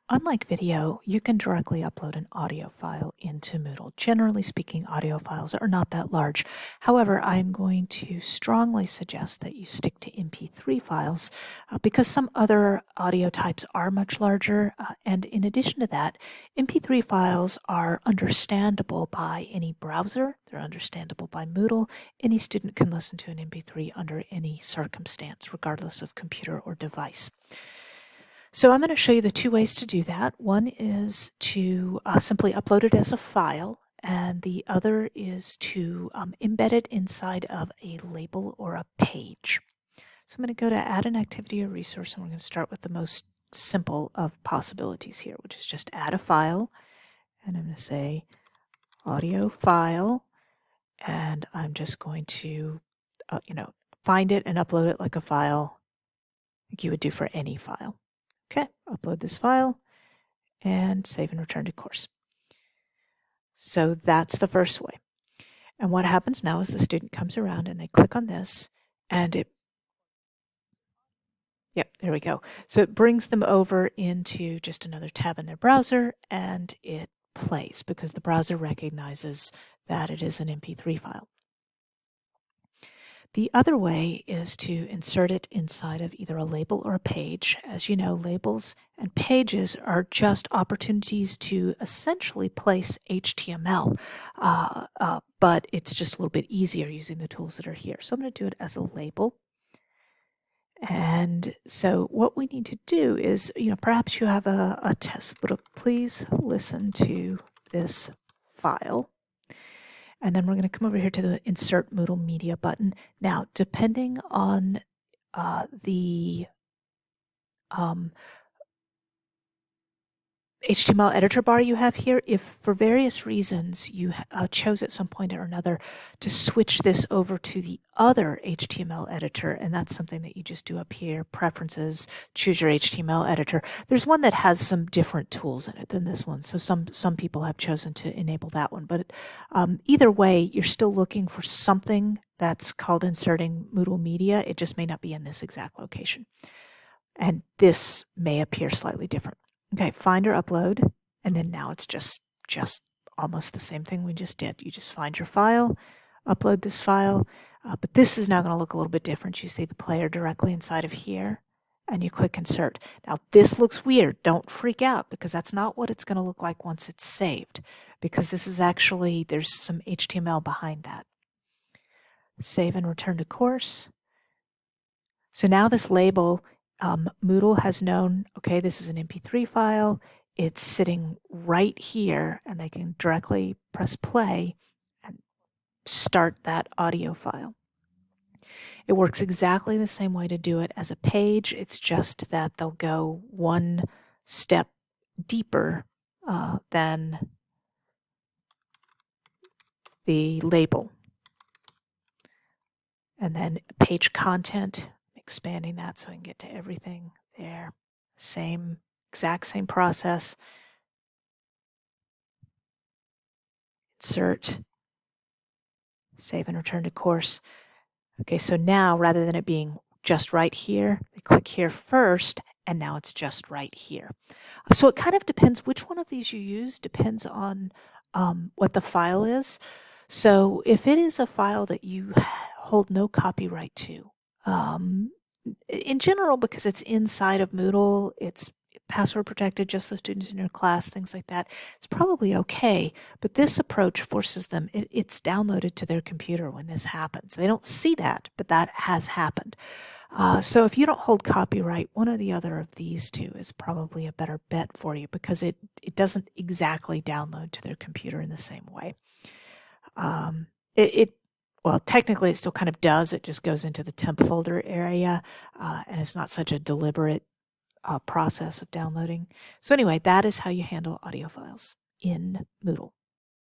Unlike video, you can directly upload an audio file into Moodle. Generally speaking, audio files are not that large. However, I'm going to strongly suggest that you stick to mp3 files because some other audio types are much larger. And in addition to that, mp3 files are understandable by any browser. They're understandable by Moodle. Any student can listen to an mp3 under any circumstance, regardless of computer or device. So I'm going to show you the two ways to do that. One is to simply upload it as a file, and the other is to embed it inside of a label or a page. So I'm going to go to add an activity or resource, and we're going to start with the most simple of possibilities here, which is just add a file. And I'm going to say audio file, and I'm just going to, find it and upload it like a file, like you would do for any file. Okay, upload this file and save and return to course. So that's the first way. And what happens now is the student comes around and they click on this and there we go. So it brings them over into just another tab in their browser and it plays because the browser recognizes that it is an mp3 file. The other way is to insert it inside of either a label or a page. As you know, labels and pages are just opportunities to essentially place HTML, but it's just a little bit easier using the tools that are here. So I'm going to do it as a label. And so what we need to do is, perhaps you have a test, but please listen to this file. And then we're going to come over here to the Insert Moodle Media button. Now, depending on the HTML editor bar you have here, if for various reasons you chose at some point or another to switch this over to the other HTML editor, and that's something that you just do up here, Preferences, choose your HTML editor. There's one that has some different tools in it than this one, so some people have chosen to enable that one. But either way, you're still looking for something that's called inserting Moodle Media. It just may not be in this exact location. And this may appear slightly different. Okay, find or upload, and then now it's just almost the same thing we just did. You just find your file, upload this file, but this is now going to look a little bit different. You see the player directly inside of here, and you click insert. Now this looks weird. Don't freak out because that's not what it's going to look like once it's saved, because this is actually, there's some HTML behind that. Save and return to course. So now this label, Moodle has known, okay, this is an mp3 file. It's sitting right here, and they can directly press play and start that audio file. It works exactly the same way to do it as a page. It's just that they'll go one step deeper than the label. And then page content, expanding that so I can get to everything there. Exact same process. Insert, save and return to course. Okay, so now rather than it being just right here, they click here first, and now it's just right here. So it kind of depends which one of these you use, depends on what the file is. So if it is a file that you hold no copyright to, in general, because it's inside of Moodle, it's password protected, just the students in your class, things like that, it's probably okay. But this approach forces them, it's downloaded to their computer when this happens. They don't see that, but that has happened. So if you don't hold copyright, one or the other of these two is probably a better bet for you because it doesn't exactly download to their computer in the same way. Well, technically it still kind of does. It just goes into the temp folder area, and it's not such a deliberate process of downloading. So anyway, that is how you handle audio files in Moodle.